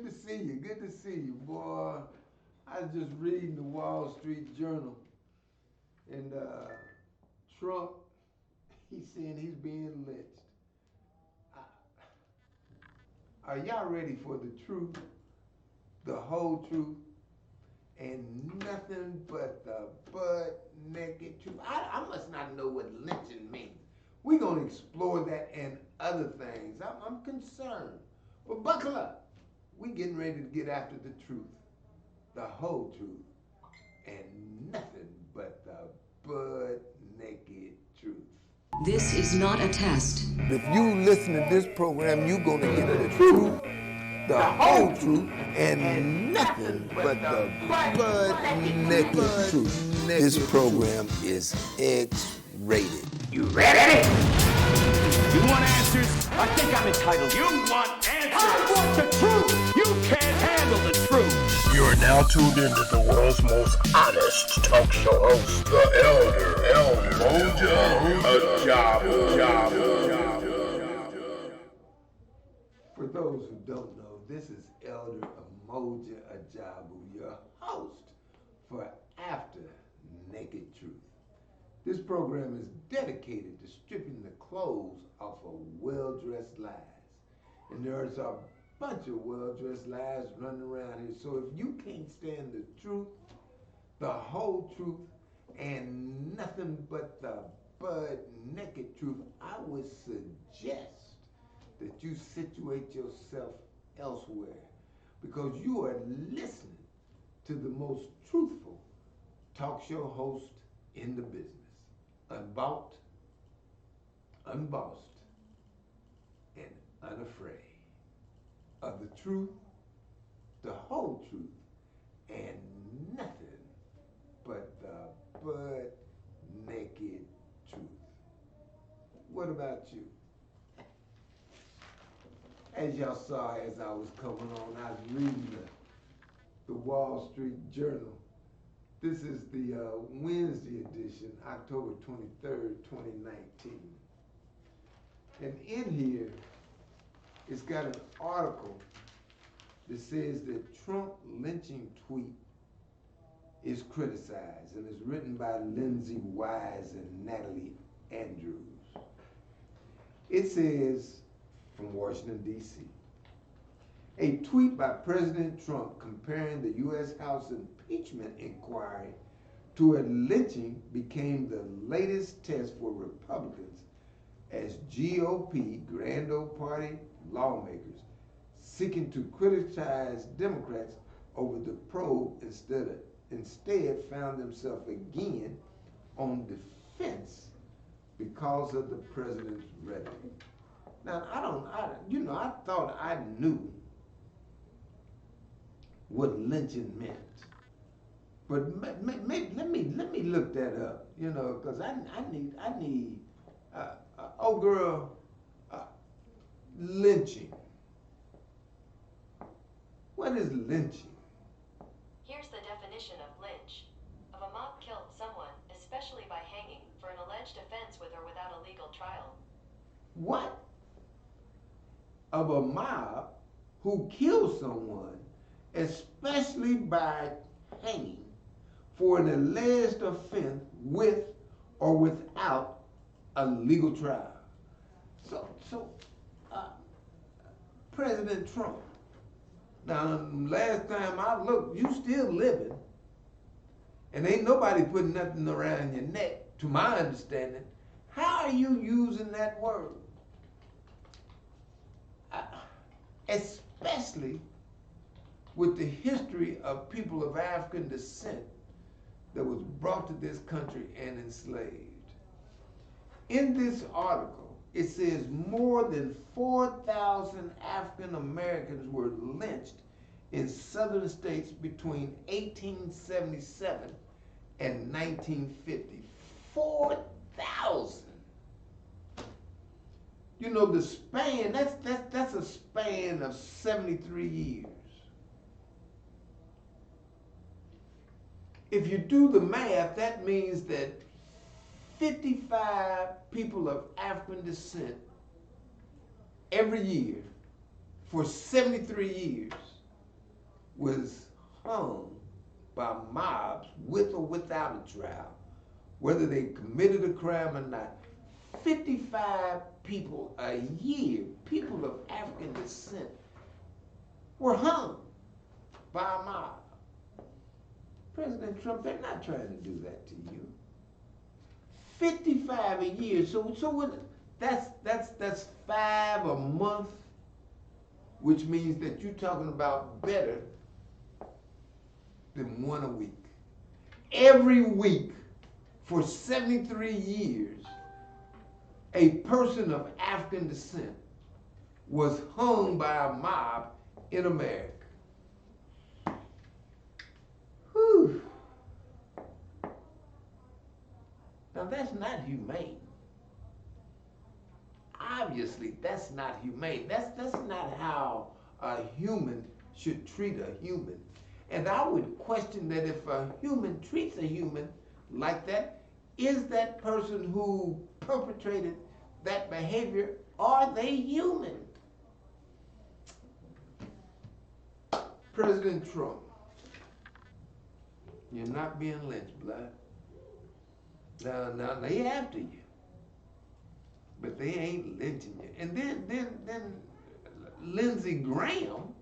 Good to see you. Good to see you, boy. I was just reading the Wall Street Journal, and Trump, he's saying he's being lynched. Are y'all ready for the truth, the whole truth, and nothing but the butt naked truth? I must not know what lynching means. We're going to explore that and other things. I'm concerned. But buckle up. We're getting ready to get after the truth, the whole truth, and nothing but the butt naked truth. This is not a test. If you listen to this program, you're going to get the truth, the whole truth, and nothing but the butt naked truth. This program is X-rated. You ready? You want answers? I think I'm entitled. You want answers? I want the truth! You can't handle the truth! You are now tuned into the world's most honest talk show host, the Elder Moja Ajabu. For those who don't know, this is Elder Moja Ajabu, your host for After Naked Truth. This program is dedicated to stripping the clothes off of well-dressed lies. And there's a bunch of well-dressed lies running around here. So if you can't stand the truth, the whole truth, and nothing but the butt naked truth, I would suggest that you situate yourself elsewhere, because you are listening to the most truthful talk show host in the business. Unbought, unbossed, and unafraid of the truth, the whole truth, and nothing but the butt naked truth. What about you? As y'all saw as I was coming on, I was reading the Wall Street Journal. This is the Wednesday edition, October 23rd, 2019. And in here, it's got an article that says that Trump lynching tweet is criticized, and it's written by Lindsay Wise and Natalie Andrews. It says, from Washington, D.C., a tweet by President Trump comparing the U.S. House impeachment inquiry to a lynching became the latest test for Republicans as GOP, Grand Old Party lawmakers, seeking to criticize Democrats over the probe instead found themselves again on defense because of the president's rhetoric. Now, I thought I knew what lynching meant, but let me look that up, because I need lynching. What is lynching? Here's the definition of lynch. Of a mob killed someone, especially by hanging, for an alleged offense with or without a legal trial. What? Of a mob who killed someone, especially by hanging, for an alleged offense with or without a legal trial. So, President Trump, now last time I looked, you still living, and ain't nobody putting nothing around your neck, to my understanding. How are you using that word? Especially with the history of people of African descent that was brought to this country and enslaved. In this article, it says more than 4,000 African Americans were lynched in southern states between 1877 and 1950. 4,000. The span, that's a span of 73 years. If you do the math, that means that 55 people of African descent every year for 73 years was hung by mobs with or without a trial, whether they committed a crime or not. 55 people a year, people of African descent, were hung by a mob. President Trump, they're not trying to do that to you. 55 a year, so what, that's 5 a month, which means that you're talking about better than 1 a week. Every week for 73 years, a person of African descent was hung by a mob in America. Whew. Now that's not humane. Obviously, that's not humane. That's not how a human should treat a human. And I would question that if a human treats a human like that, is that person who perpetrated that behavior, are they human? President Trump, you're not being lynched, blood. Now they after you, but they ain't lynching you. And then Lindsey Graham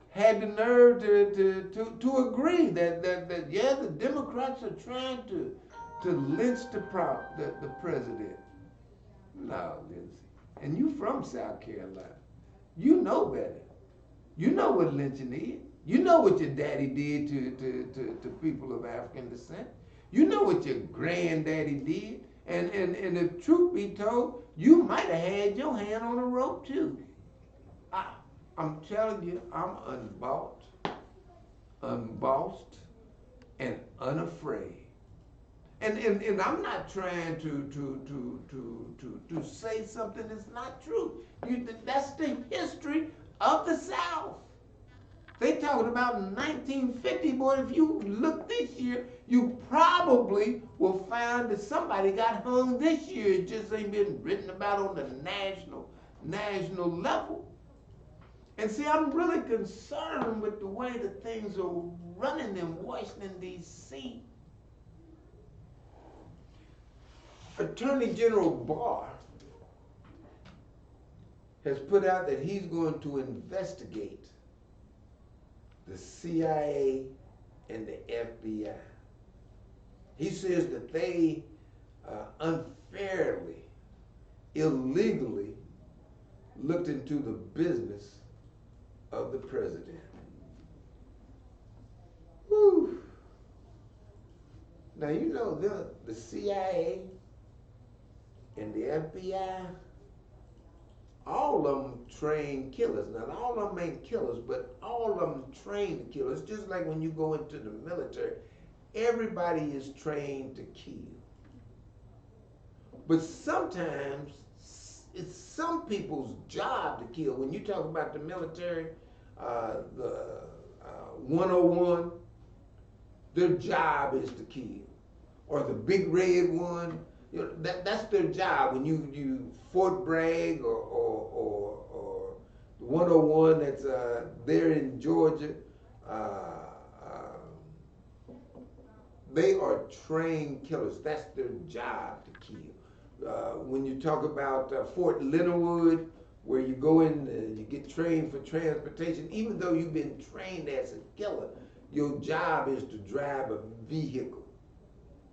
had the nerve to agree that yeah, the Democrats are trying to lynch the president. No, Lindsey. And you from South Carolina. You know better. You know what lynching is. You know what your daddy did to people of African descent. You know what your granddaddy did. And if truth be told, you might have had your hand on a rope too. I'm telling you, I'm unbossed, and unafraid. And I'm not trying to say something that's not true. That's the history of the South. They talking about 1950, boy. If you look this year, you probably will find that somebody got hung this year. It just ain't been written about on the national level. And see, I'm really concerned with the way that things are running in Washington, D.C. Attorney General Barr has put out that he's going to investigate the CIA and the FBI. He says that they unfairly, illegally looked into the business of the president. Whew. Now, you know, the CIA and the FBI, all of them train killers. Now, all of them ain't killers, but all of them train killers. Just like when you go into the military, everybody is trained to kill. But sometimes it's some people's job to kill. When you talk about the military, the 101, their job is to kill. Or the big red one, you know, that's their job. When you Fort Bragg or the 101 that's there in Georgia, they are trained killers. That's their job to kill. When you talk about Fort Leonard Wood, where you go in, you get trained for transportation, even though you've been trained as a killer, your job is to drive a vehicle.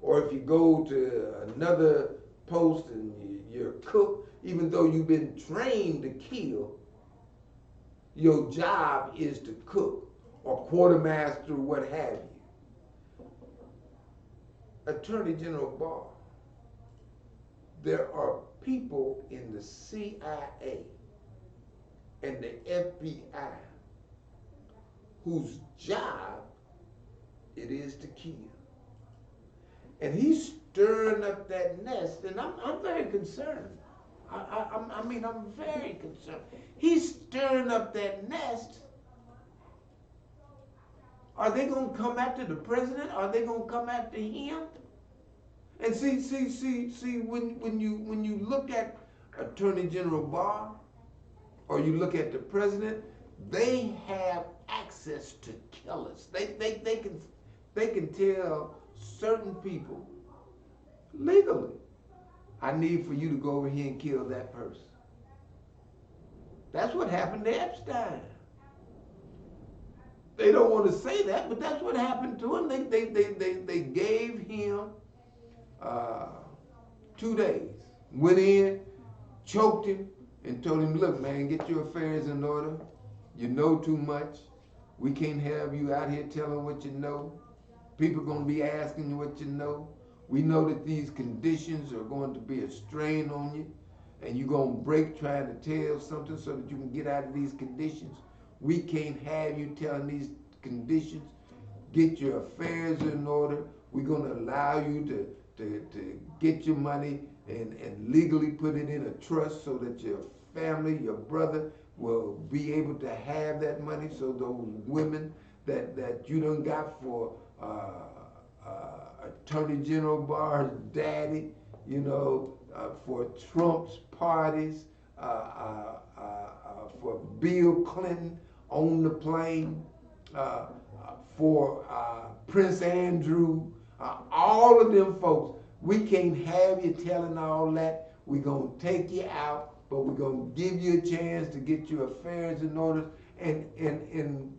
Or if you go to another post and you're a cook, even though you've been trained to kill, your job is to cook, or quartermaster, what have you. Attorney General Barr, there are people in the CIA and the FBI whose job it is to kill. And he's stirring up that nest, and I'm very concerned. I mean, I'm very concerned. He's stirring up that nest. Are they going to come after the president? Are they going to come after him? And see, when you look at Attorney General Barr, or you look at the president, they have access to kill us. They can tell certain people legally, I need for you to go over here and kill that person. That's what happened to Epstein. They don't want to say that, but that's what happened to him. They gave him 2 days. Went in, choked him, and told him, look, man, get your affairs in order. You know too much. We can't have you out here telling what you know. People going to be asking you what you know. We know that these conditions are going to be a strain on you, and you're going to break trying to tell something so that you can get out of these conditions. We can't have you telling these conditions. Get your affairs in order. We're going to allow you to get your money and legally put it in a trust so that your family, your brother, will be able to have that money, so those women that you done got for Attorney General Barr's daddy, you know, for Trump's parties, for Bill Clinton on the plane, for Prince Andrew, all of them folks. We can't have you telling all that. We're going to take you out, but we're going to give you a chance to get your affairs in order. And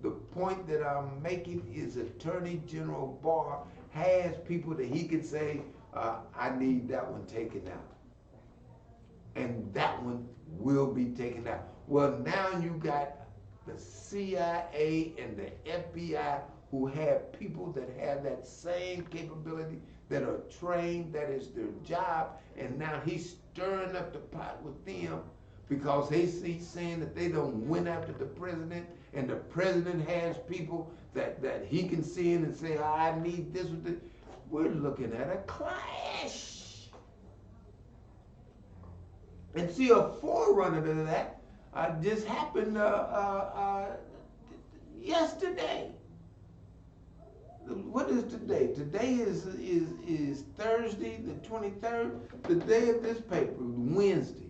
the point that I'm making is Attorney General Barr has people that he can say, I need that one taken out. And that one will be taken out. Well, now you got the CIA and the FBI who have people that have that same capability, that are trained, that is their job, and now he's stirring up the pot with them because he's saying that they don't win after the president, and the president has people that he can see in and say, oh, I need this with this. We're looking at a clash. And see, a forerunner to that just happened yesterday. What is today? Today is Thursday, the 23rd, the day of this paper, Wednesday.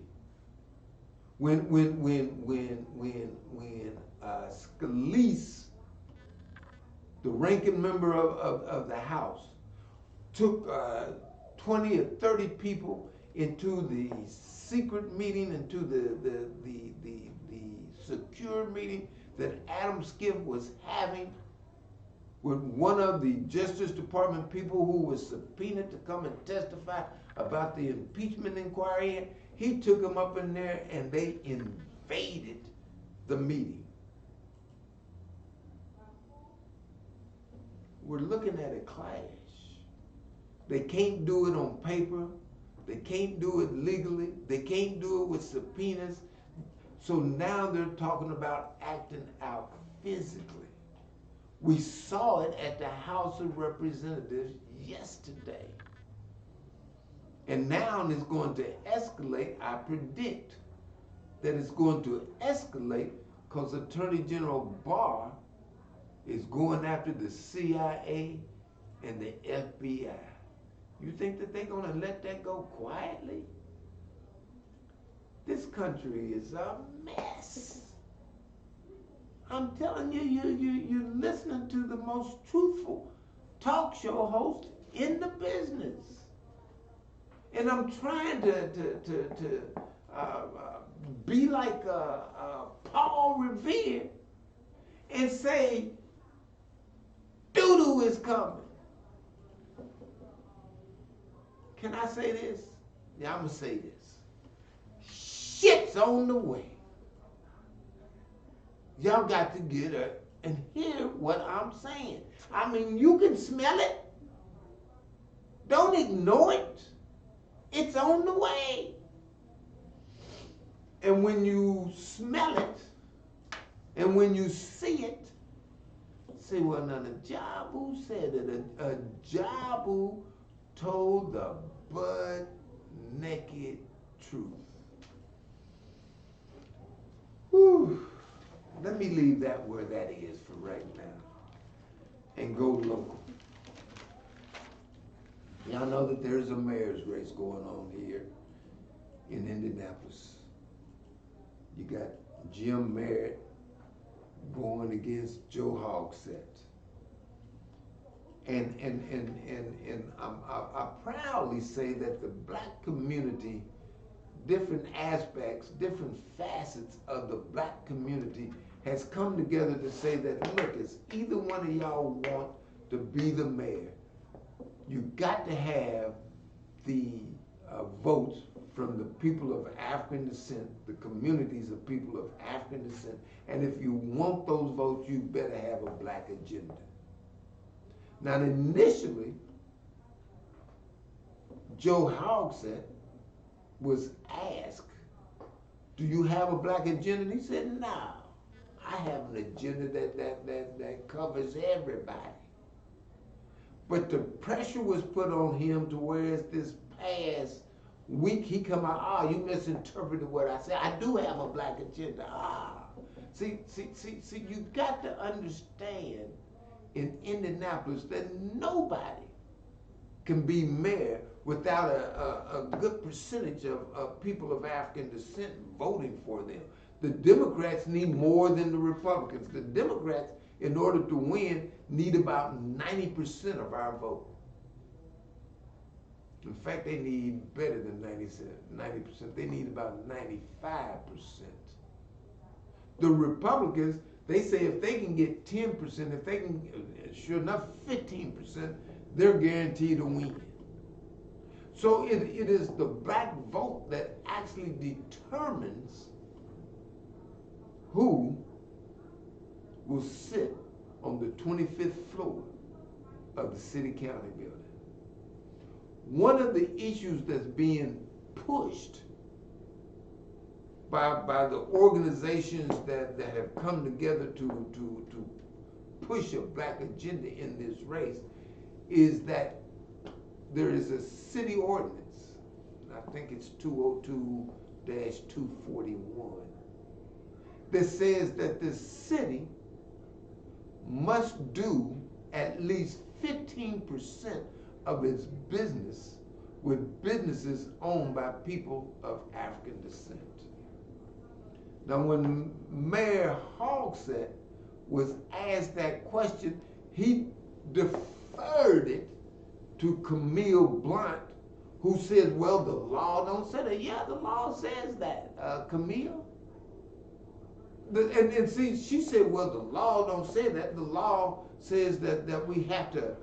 When Scalise, the ranking member of the House, took 20 or 30 people into the secret meeting, into the secure meeting that Adam Schiff was having with one of the Justice Department people who was subpoenaed to come and testify about the impeachment inquiry. He took them up in there and they invaded the meeting. We're looking at a clash. They can't do it on paper. They can't do it legally. They can't do it with subpoenas. So now they're talking about acting out physically. We saw it at the House of Representatives yesterday. And now it's going to escalate. I predict that it's going to escalate because Attorney General Barr is going after the CIA and the FBI. You think that they're going to let that go quietly? This country is a mess. I'm telling you, you're listening to the most truthful talk show host in the business. And I'm trying to be like Paul Revere and say, doo-doo is coming. Can I say this? Yeah, I'm going to say this. Shit's on the way. Y'all got to get up and hear what I'm saying. I mean, you can smell it. Don't ignore it. It's on the way. And when you smell it, and when you see it, say, well, now the Jabu said it. A Jabu told the butt-naked truth. Whew. Let me leave that where that is for right now and go local. Y'all know that there's a mayor's race going on here in Indianapolis. You got Jim Merritt going against Joe Hogsett. And I proudly say that the black community, different aspects, different facets of the black community has come together to say that, look, it's either one of y'all want to be the mayor, you got to have the votes from the people of African descent, the communities of people of African descent, and if you want those votes, you better have a black agenda. Now, initially, Joe Hogsett was asked, do you have a black agenda? And he said, no, I have an agenda that covers everybody. But the pressure was put on him to whereas this past week he come out, you misinterpreted what I said. I do have a black agenda. See, you got to understand in Indianapolis that nobody can be mayor without a good percentage of people of African descent voting for them. The Democrats need more than the Republicans. The Democrats, in order to win, need about 90% of our vote. In fact, they need better than 90%. They need about 95%. The Republicans, they say if they can get 10%, if they can, sure enough, 15%, they're guaranteed to win. So it is the black vote that actually determines who will sit on the 25th floor of the city-county building. One of the issues that's being pushed by the organizations that have come together to push a black agenda in this race is that there is a city ordinance, I think it's 202-241, that says that the city must do at least 15% of its business with businesses owned by people of African descent. Now, when Mayor Hogsett was asked that question, he deferred it to Camille Blunt, who says, well, the law don't say that. Yeah, the law says that, Camille. And see, she said, well, the law don't say that. The law says that we have to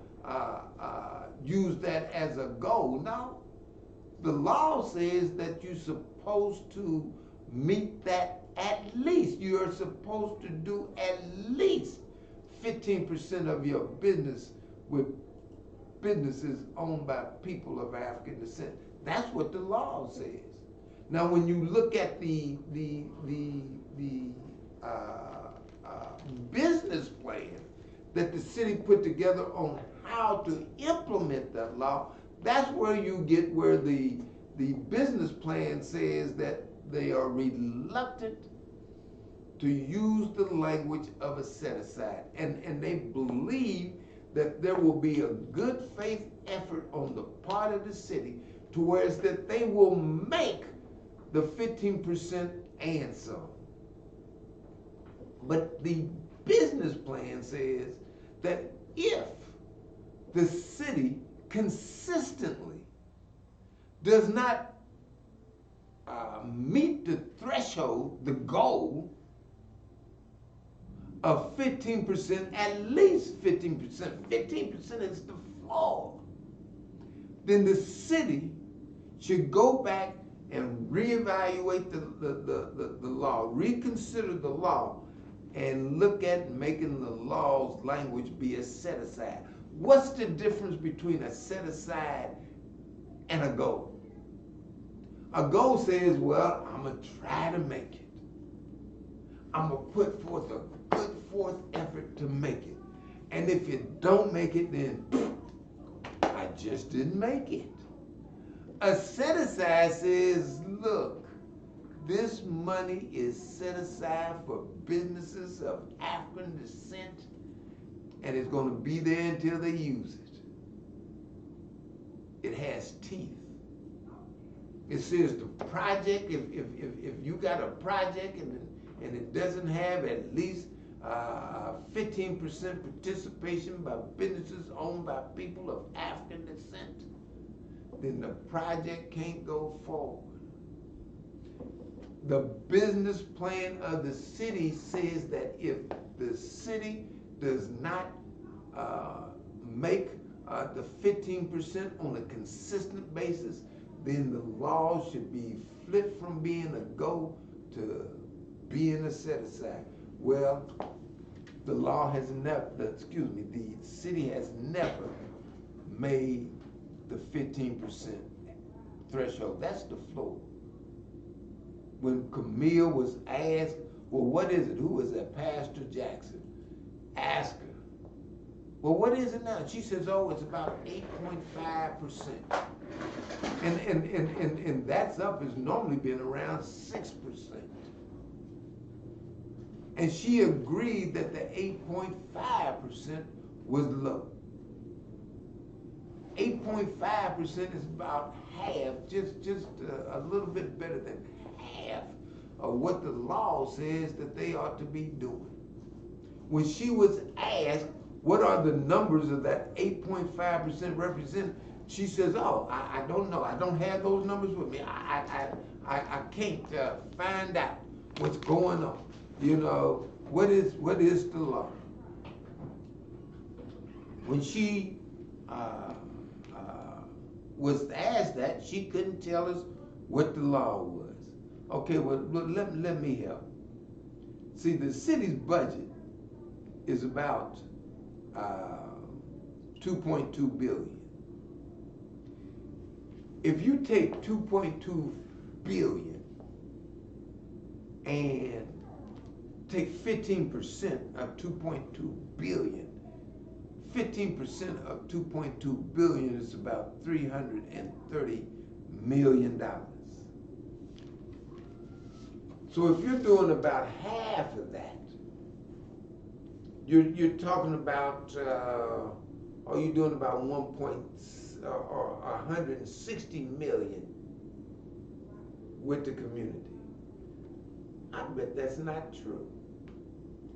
use that as a goal. No, the law says that you're supposed to meet that at least. You're supposed to do at least 15% of your business with businesses owned by people of African descent. That's what the law says. Now, when you look at the business plan that the city put together on how to implement that law, that's where you get where the business plan says that they are reluctant to use the language of a set-aside. And they believe that there will be a good faith effort on the part of the city to whereas that they will make the 15% and some. But the business plan says that if the city consistently does not meet the threshold, the goal of 15%, at least 15%, 15% is the floor, then the city should go back and reevaluate the law, reconsider the law, and look at making the law's language be a set-aside. What's the difference between a set-aside and a goal? A goal says, well, I'm going to try to make it. I'm going to put forth a good forth effort to make it. And if you don't make it, then I just didn't make it. A set-aside says, look, this money is set aside for businesses of African descent, and it's going to be there until they use it. It has teeth. It says the project, if you got a project and it doesn't have at least 15% participation by businesses owned by people of African descent, then the project can't go forward. The business plan of the city says that if the city does not make the 15% on a consistent basis, then the law should be flipped from being a go to being a set aside. Well, the law has never, the city has never made the 15% threshold. That's the floor. When Camille was asked, well, what is it? Who was that? Pastor Jackson. Ask her. Well, what is it now? She says, oh, it's about 8.5%. And that's up, it's normally been around 6%. And she agreed that the 8.5% was low. 8.5% is about half, just a little bit better than half of what the law says that they ought to be doing. When she was asked, what are the numbers of that 8.5% represent? She says, oh, I don't know. I don't have those numbers with me. I can't find out what's going on. You know, what is the law? When she was asked that, she couldn't tell us what the law was. Okay, well, let me help. See, the city's budget is about 2.2 billion. If you take 2.2 billion and take 15% of 2.2 billion, 15% of 2.2 billion is about $330 million. So if you're doing about half of that, you're talking about, are you doing about 160 million with the community? I bet that's not true.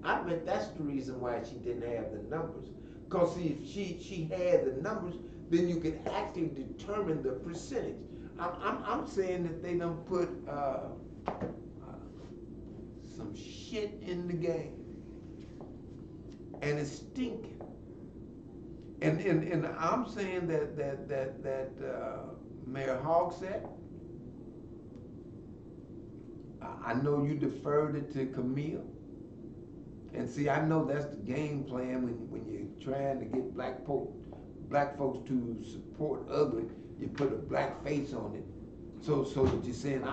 I bet that's the reason why she didn't have the numbers. Because see, if she had the numbers, then you could actually determine the percentage. I'm saying that they don't put some shit in the game, and it's stinking. And I'm saying that Mayor Hogsett, I know you deferred it to Camille. And see, I know that's the game plan when you're trying to get black folks to support ugly, you put a black face on it. So that you're saying,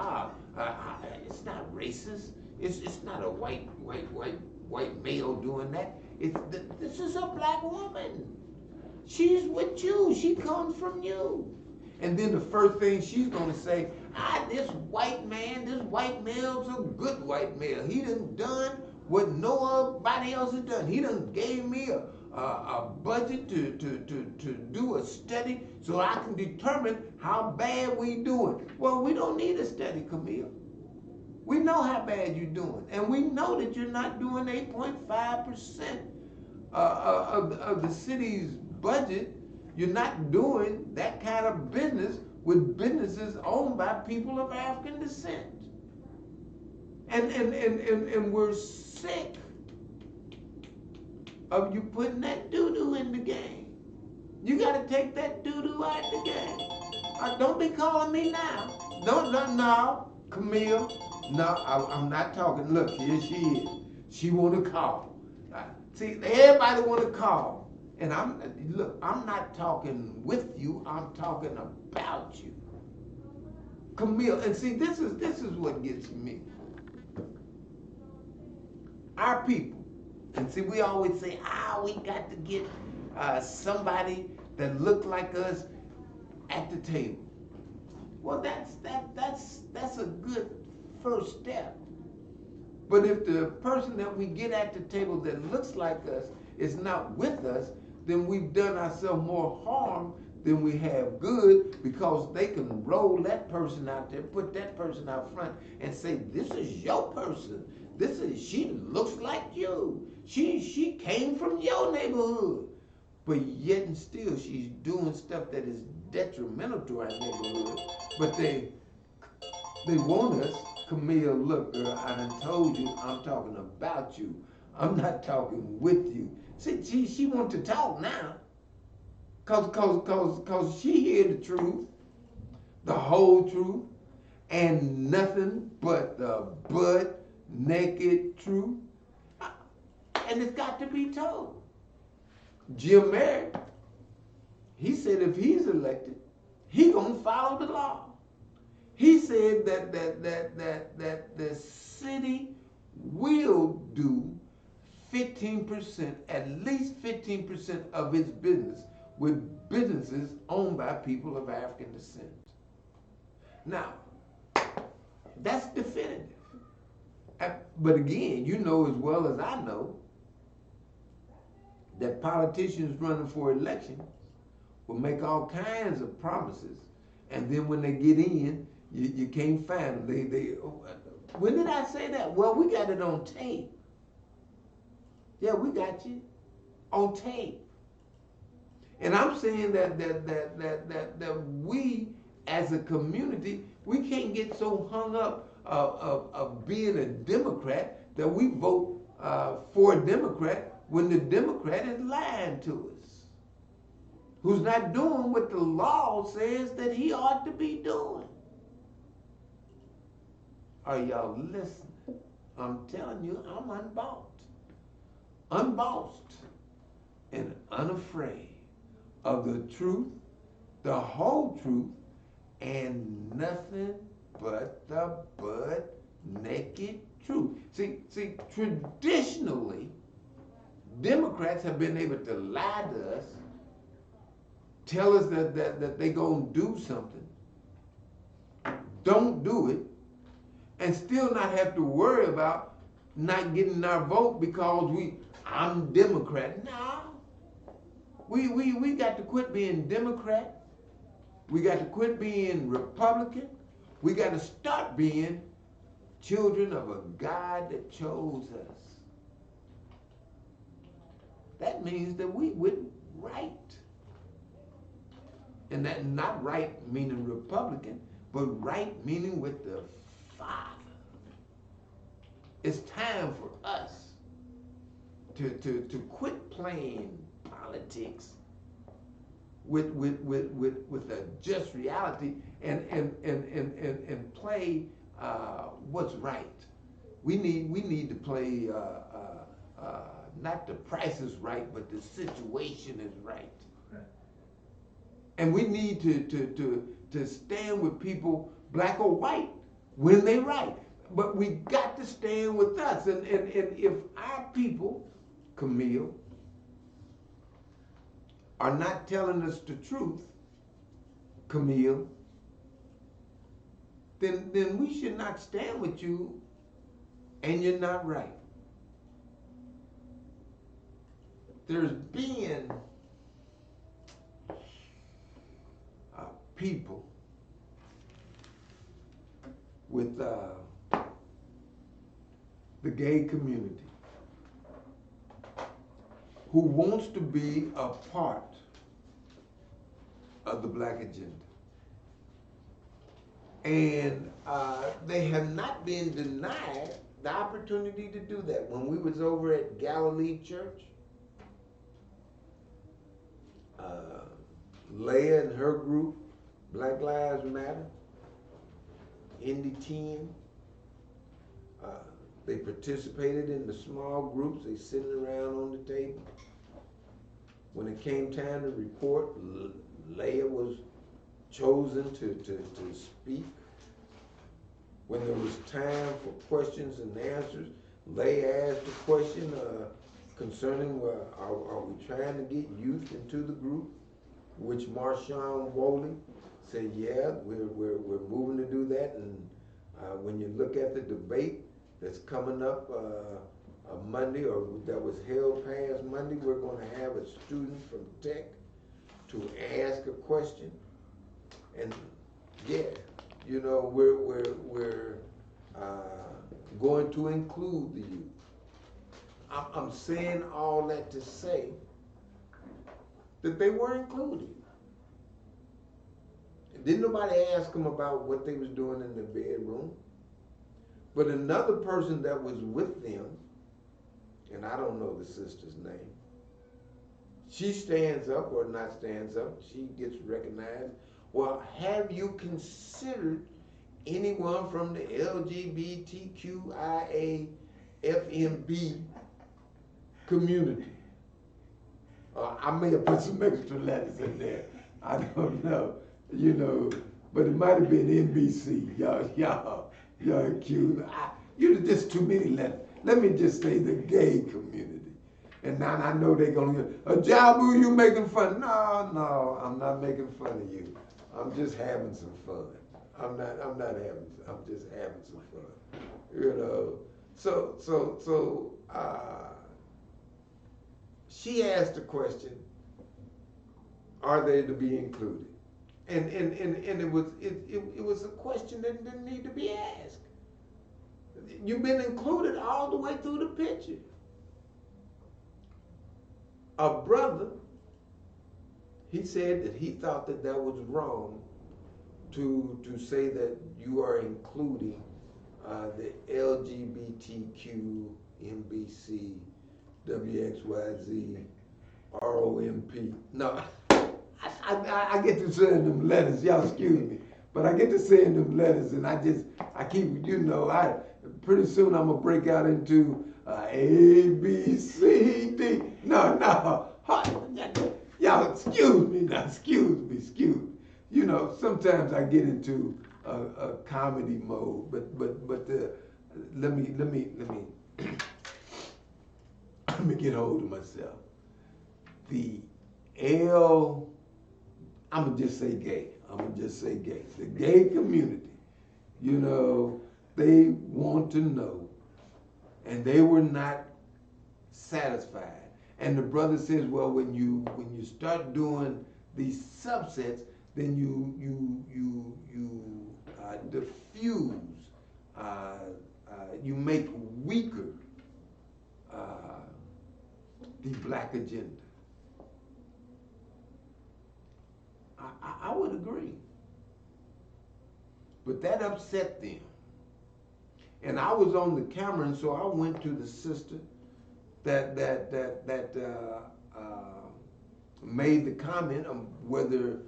it's not racist. It's not a white male doing that. This is a black woman. She's with you. She comes from you. And then the first thing she's gonna say, this white male's a good white male. He done what nobody else has done. He done gave me a budget to do a study so I can determine how bad we doing. Well, we don't need a study, Camille. We know how bad you're doing. And we know that you're not doing 8.5% of the city's budget. You're not doing that kind of business with businesses owned by people of African descent. And we're sick of you putting that doo-doo in the game. You gotta take that doo-doo out of the game. Don't be calling me now. No, Camille. No, I'm not talking. Look, here she is. She wanna call. See, everybody wanna call. And I'm not talking with you, I'm talking about you. Camille, and see, this is what gets me. Our people, and see, we always say, we got to get somebody that look like us at the table. Well, that's a good first step. But if the person that we get at the table that looks like us is not with us, then we've done ourselves more harm than we have good, because they can roll that person out there, put that person out front and say, this is your person. she looks like you. She came from your neighborhood. But yet and still she's doing stuff that is detrimental to our neighborhood. But they want us, Camille, look, girl, I done told you I'm talking about you. I'm not talking with you. See, she wants to talk now. Cause she hear the truth, the whole truth, and nothing but the butt naked truth. And it's got to be told. Jim Merritt, he said if he's elected, he gonna follow the law. He said that the city will do 15%, at least 15% of its business with businesses owned by people of African descent. Now, that's definitive. But again, you know as well as I know that politicians running for election will make all kinds of promises, and then when they get in, you can't find them. When did I say that? Well, we got it on tape. Yeah, we got you on tape. And I'm saying that we as a community, we can't get so hung up of being a Democrat that we vote for a Democrat when the Democrat is lying to us, who's not doing what the law says that he ought to be doing. Are y'all listening? I'm telling you, I'm unbossed and unafraid of the truth, the whole truth, and nothing but the butt naked truth. See, traditionally, Democrats have been able to lie to us, tell us that they gonna do something, don't do it, and still not have to worry about not getting our vote because I'm Democrat. No. We got to quit being Democrat. We got to quit being Republican. We got to start being children of a God that chose us. That means that we wouldn't right. And that not right meaning Republican, but right meaning with the Father. It's time for us to quit playing politics with a just reality and play what's right. We need to play not the price is right, but the situation is right. And we need to stand with people, black or white, when they right. But we got to stand with us. And if our people, Camille, are not telling us the truth, Camille, then we should not stand with you, and you're not right. There's been people with the gay community who wants to be a part of the black agenda. And they have not been denied the opportunity to do that. When we was over at Galilee Church, Leah and her group, Black Lives Matter, Indy 10, they participated in the small groups. They sitting around on the table. When it came time to report, Leah was chosen to speak. When there was time for questions and answers, Leah asked a question concerning, are we trying to get youth into the group? Which Marshawn Woley said, yeah, we're moving to do that. And when you look at the debate that's coming up Monday, or that was held past Monday, we're going to have a student from Tech to ask a question. And yeah, you know, we're going to include the youth. I'm saying all that to say that they were included. Didn't nobody ask them about what they was doing in the bedroom. But another person that was with them, and I don't know the sister's name, she stands up or not stands up, she gets recognized. Well, have you considered anyone from the LGBTQIA FMB community? I may have put some extra letters in there. I don't know, you know, but it might have been NBC. Y'all cute. Just too many letters. Let me just say the gay community. And now I know they're gonna get, Jabu, you making fun? No, I'm not making fun of you. I'm just having some fun. I'm just having some fun. You know. So she asked the question, are they to be included? And it was a question that didn't need to be asked. You've been included all the way through the picture. A brother, he said that he thought that was wrong to say that you are including the LGBTQ, MBC, WXYZ, ROMP. No, I get to send them letters, y'all excuse me, but I get to send them letters and I keep, you know, pretty soon I'm gonna break out into A, B, C, D. No, y'all excuse me now, excuse me. You know, sometimes I get into a comedy mode, but let me let me get hold of myself. I'm gonna just say gay. The gay community, you know, they want to know, and they were not satisfied. And the brother says, well, when you start doing these subsets, then you diffuse, you make weaker the black agenda. I would agree. But that upset them. And I was on the camera, and so I went to the sister that made the comment of whether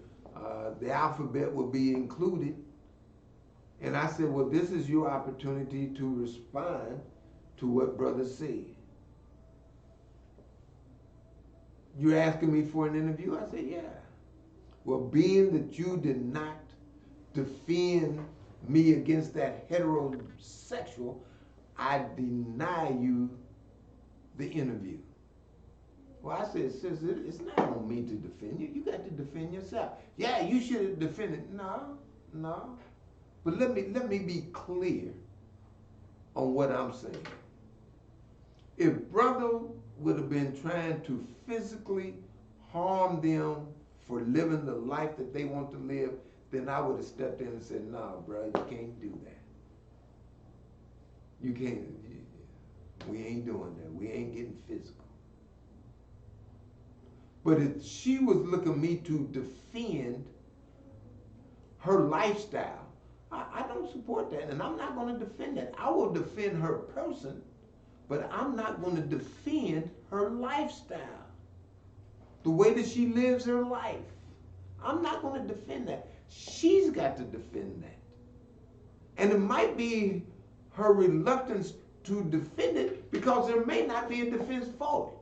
the alphabet would be included. And I said, well, this is your opportunity to respond to what brother said. You're asking me for an interview? I said, yeah. Well, being that you did not defend me against that heterosexual, I deny you the interview. Well, I said, sis, it's not on me to defend you. You got to defend yourself. Yeah, you should have defended. No. But let me be clear on what I'm saying. If brother would have been trying to physically harm them for living the life that they want to live, then I would have stepped in and said, no, bro, you can't do that. You can't. We ain't doing that. We ain't getting physical. But if she was looking me to defend her lifestyle, I don't support that, and I'm not going to defend that. I will defend her person, but I'm not going to defend her lifestyle, the way that she lives her life. I'm not going to defend that. She's got to defend that. And it might be her reluctance to defend it because there may not be a defense for it.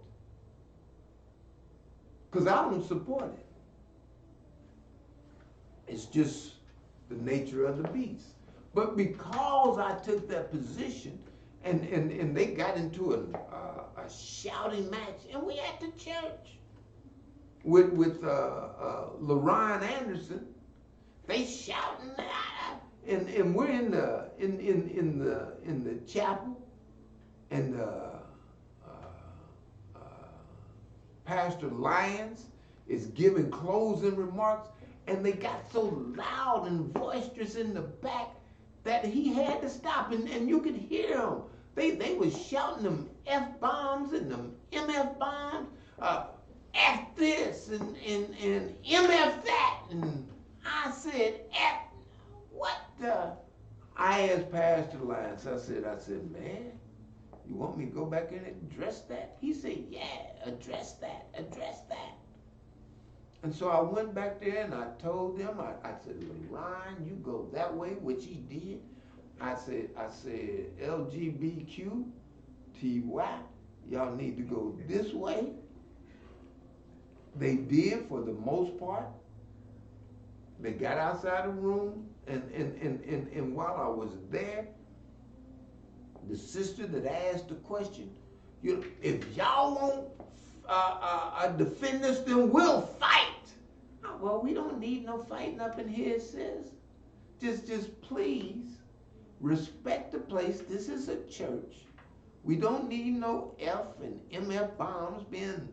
Because I don't support it. It's just the nature of the beast. But because I took that position, and they got into a shouting match, and we at the church with LaRon Anderson, they shouting, and we're in the chapel, and Pastor Lyons is giving closing remarks, and they got so loud and boisterous in the back that he had to stop, and you could hear them. They was shouting them F-bombs and them MF bombs, F this and MF that, and I said, F, what the? I asked Pastor Lance, I said, man, you want me to go back in and address that? He said, yeah, address that. And so I went back there and I told them, I said, Ryan, you go that way, which he did. I said, LGBTQTY, y'all need to go this way. They did for the most part. They got outside the room, and while I was there, the sister that asked the question, if y'all won't defend us, then we'll fight. Well, we don't need no fighting up in here, sis. Just please respect the place. This is a church. We don't need no F and MF bombs being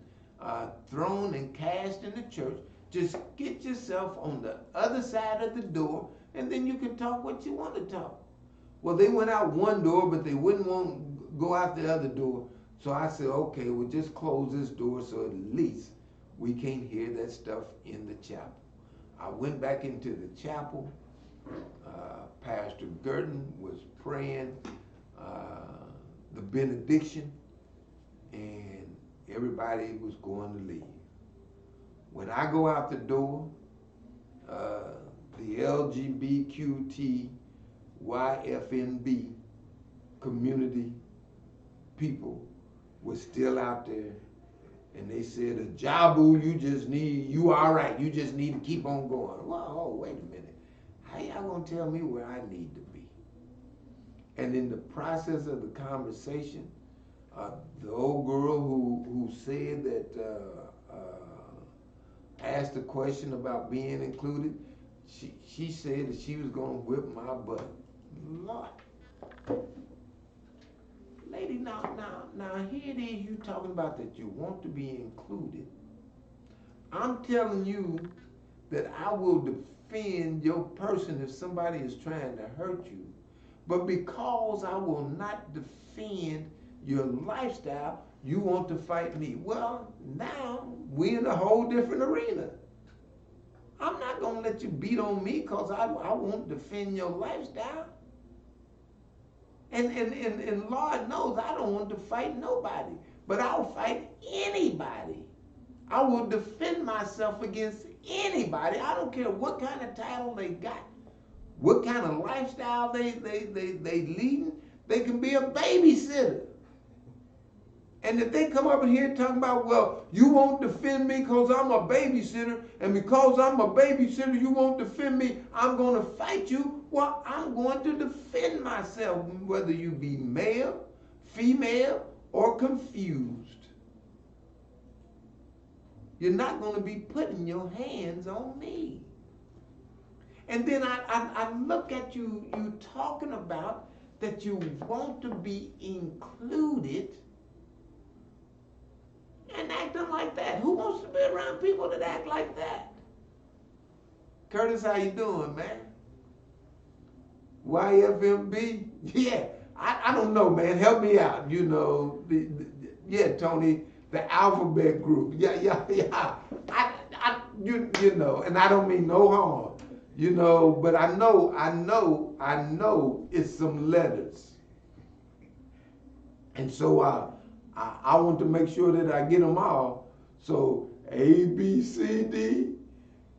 thrown and cast in the church. Just get yourself on the other side of the door, and then you can talk what you want to talk. Well, they went out one door, but they wouldn't want to go out the other door. So I said, okay, we'll just close this door so at least we can't hear that stuff in the chapel. I went back into the chapel. Pastor Gurton was praying the benediction, and everybody was going to leave. When I go out the door, the LGBTQTYFNB community people were still out there, and they said, Ajabu, you all right, you just need to keep on going. Well, oh, wait a minute. How y'all gonna tell me where I need to be? And in the process of the conversation, the old girl who said that, asked a question about being included, she said that she was gonna whip my butt. Lord. Lady, now here it is, you talking about that you want to be included. I'm telling you that I will defend your person if somebody is trying to hurt you. But because I will not defend your lifestyle, you want to fight me. Well, now we in a whole different arena. I'm not gonna let you beat on me because I won't defend your lifestyle. And Lord knows I don't want to fight nobody, but I'll fight anybody. I will defend myself against anybody. I don't care what kind of title they got, what kind of lifestyle they leading. They can be a babysitter. And if they come up in here talking about, well, you won't defend me because I'm a babysitter, and because I'm a babysitter, you won't defend me, I'm going to fight you. Well, I'm going to defend myself, whether you be male, female, or confused. You're not going to be putting your hands on me. And then I look at you talking about that you want to be included and acting like that. Who wants to be around people that act like that? Curtis, how you doing, man? YFMB? Yeah, I don't know, man. Help me out. You know, yeah, Tony, the alphabet group. Yeah. You know, and I don't mean no harm. You know, but I know it's some letters. And so I want to make sure that I get them all. So A, B, C, D,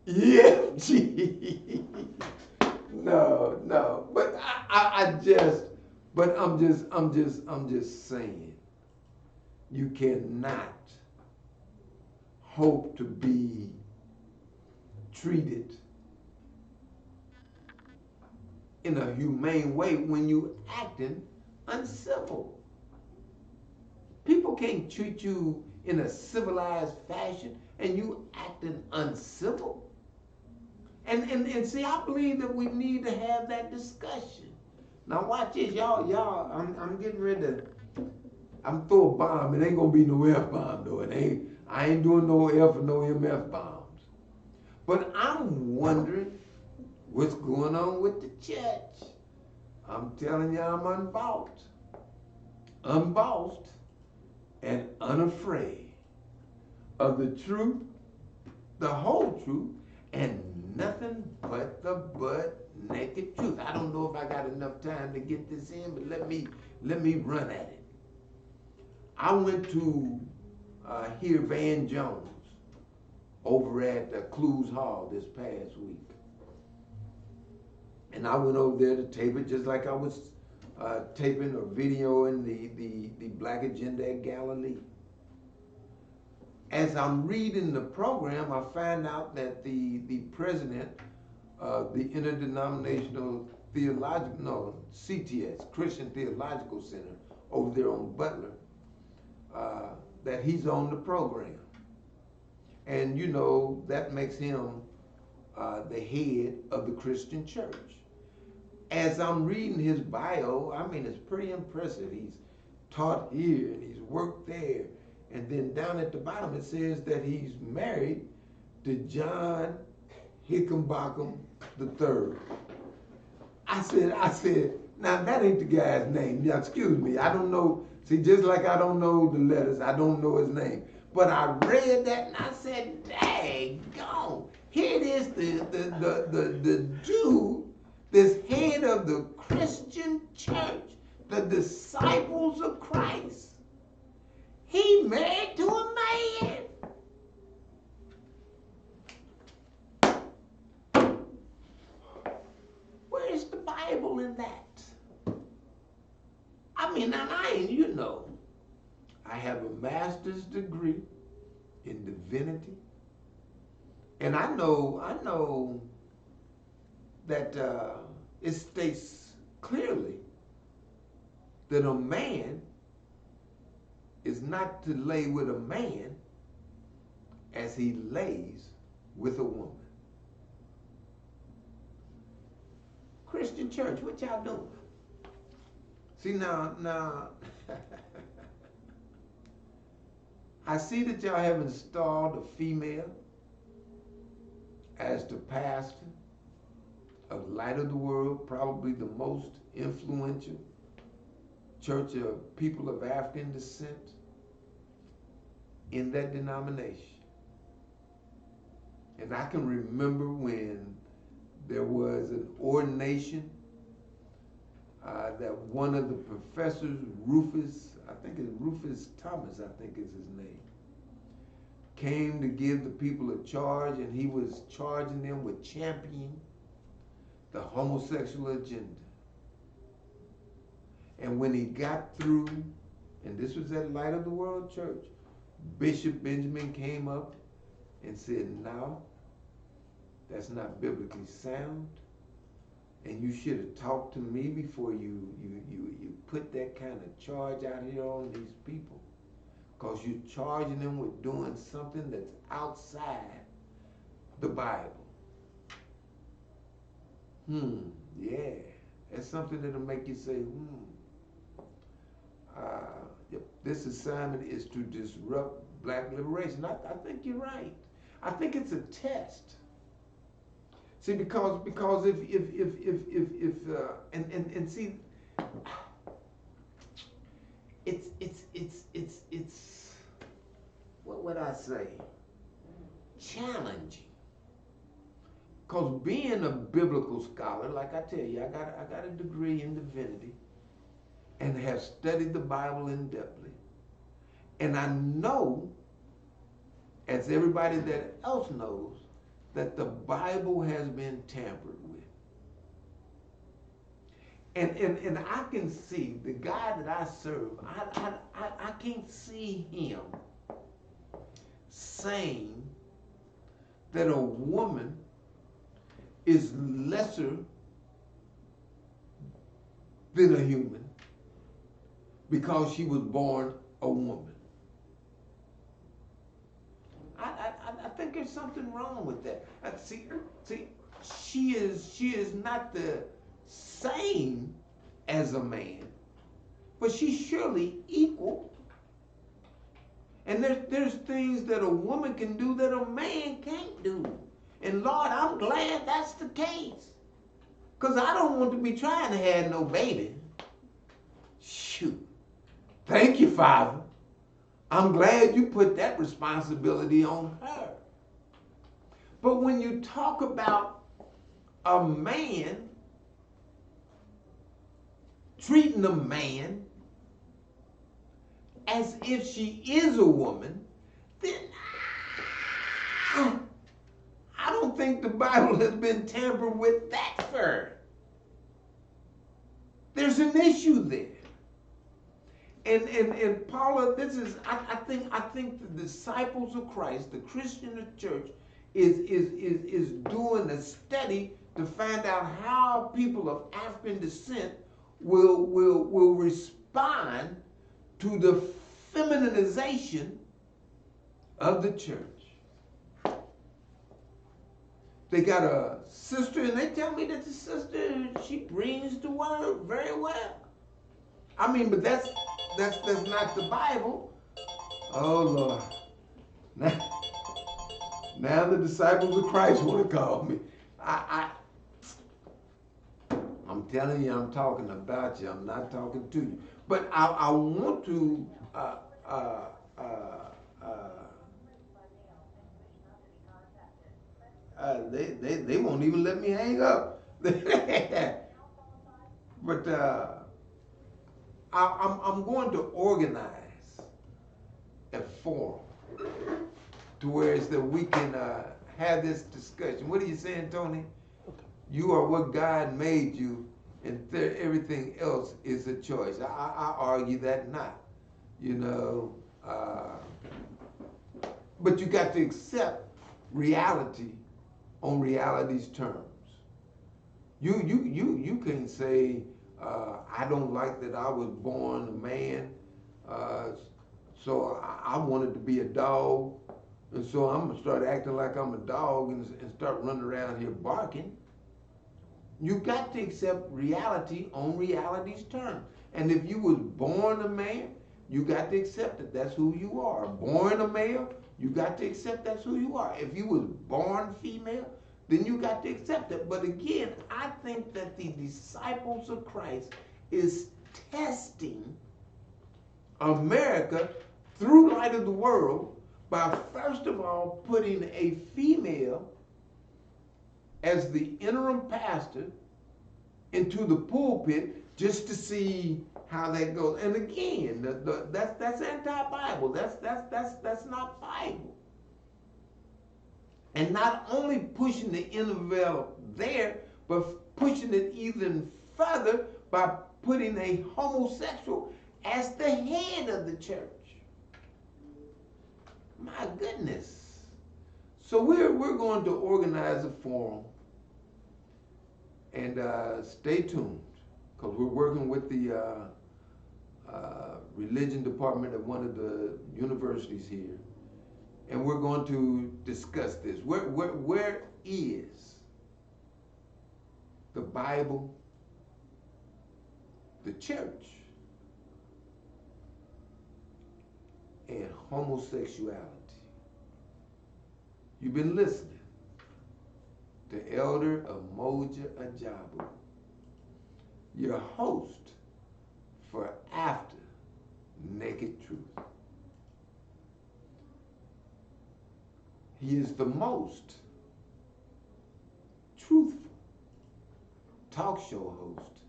E, F, G. No. But I'm just saying, you cannot hope to be treated in a humane way when you acting uncivil. People can't treat you in a civilized fashion and you acting uncivil. And see, I believe that we need to have that discussion. Now watch this, y'all. I'm getting ready to. I'm throw a bomb. It ain't gonna be no F-bomb though. I ain't doing no F or no MF bombs. But I'm wondering what's going on with the church. I'm telling you, I'm unbossed, and unafraid of the truth, the whole truth, and nothing but the butt naked truth. I don't know if I got enough time to get this in, but let me run at it. I went to hear Van Jones over at Clues Hall this past week. And I went over there to tape it just like I was taping or videoing the Black Agenda at Galilee. As I'm reading the program, I find out that the president of the Interdenominational CTS, Christian Theological Center, over there on Butler, that he's on the program. And you know, that makes him the head of the Christian church. As I'm reading his bio, I mean, it's pretty impressive. He's taught here and he's worked there. And then down at the bottom, it says that he's married to John Hickenbottom III. I said, now that ain't the guy's name. Now, excuse me, I don't know. See, just like I don't know the letters, I don't know his name. But I read that and I said, daggone, here it is, the dude that's head of the Christian church, the disciples of Christ. He married to a man. Where's the Bible in that? I mean, and I ain't, you know, I have a master's degree in divinity. And I know that it states clearly that a man is not to lay with a man as he lays with a woman. Christian church, what y'all doing? See now, I see that y'all have installed a female as the pastor of Light of the World, probably the most influential church of people of African descent in that denomination. And I can remember when there was an ordination that one of the professors, Rufus Thomas, I think is his name, came to give the people a charge, and he was charging them with championing the homosexual agenda. And when he got through, and this was at Light of the World Church, Bishop Benjamin came up and said, no, that's not biblically sound, and you should have talked to me before you put that kind of charge out here on these people, because you're charging them with doing something that's outside the Bible. Yeah, that's something that'll make you say, this assignment is to disrupt black liberation. I think you're right. I think it's a test. See, because if and see, it's what would I say? Challenging. Because being a biblical scholar, like I tell you, I got a degree in divinity and have studied the Bible in-depthly. And I know, as everybody that else knows, that the Bible has been tampered with. And I can see the God that I serve, I can't see him saying that a woman is lesser than a human because she was born a woman. I think there's something wrong with that. See, she is not the same as a man, but she's surely equal. And there's things that a woman can do that a man can't do. And Lord, I'm glad that's the case. Because I don't want to be trying to have no baby. Shoot. Thank you, Father. I'm glad you put that responsibility on her. But when you talk about a man treating a man as if she is a woman, then I don't think the Bible has been tampered with that far. There's an issue there. And Paula, this is I think the disciples of Christ, the Christian church, is doing a study to find out how people of African descent will respond to the feminization of the church. They got a sister, and they tell me that the sister, she brings the word very well. I mean, but that's not the Bible. Oh Lord. Now the disciples of Christ want to call me. I'm telling you, I'm talking about you. I'm not talking to you. But I want to they won't even let me hang up. But I'm going to organize a forum to where it's that we can have this discussion. What are you saying, Tony? You are what God made you, and everything else is a choice. I argue that not, you know. But you got to accept reality on reality's terms. You can't say, I don't like that I was born a man, so I wanted to be a dog, and so I'm gonna start acting like I'm a dog and start running around here barking. You got to accept reality on reality's terms. And if you was born a man, you got to accept that that's who you are. Born a male, you got to accept that's who you are. If you was born female, then you got to accept it. But again, I think that the disciples of Christ is testing America through Light of the World by first of all putting a female as the interim pastor into the pulpit just to see how that goes. And again, that's anti-Bible. That's not Bible. And not only pushing the interval there, but pushing it even further by putting a homosexual as the head of the church. My goodness. So we're going to organize a forum, and stay tuned, because we're working with the religion department at one of the universities here, and we're going to discuss this. Where is the Bible, the church, and homosexuality? You've been listening to Elder Umoja Ajabu, your host for After Naked Truth. He is the most truthful talk show host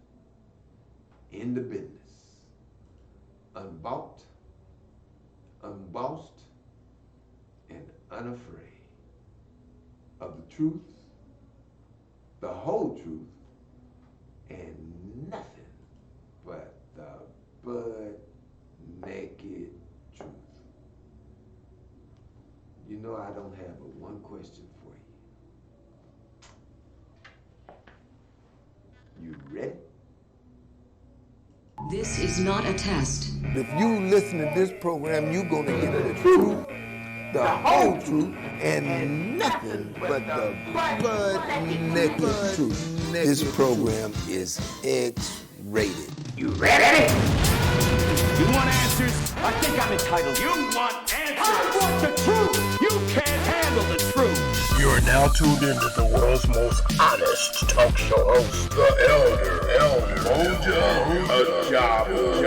in the business. Unbought, unbossed, and unafraid of the truth, the whole truth, and nothing but the butt naked truth. You know I don't have but one question for you. You ready? This is not a test. If you listen to this program, you're gonna get the truth, the whole truth, and nothing but the butt naked truth. This program is X-rated. You ready? You want answers? I think I'm entitled. You want answers? I want the truth. You can't handle the truth. You You're now tuned in to the world's most honest talk show host, the Elder Moja Ajabu.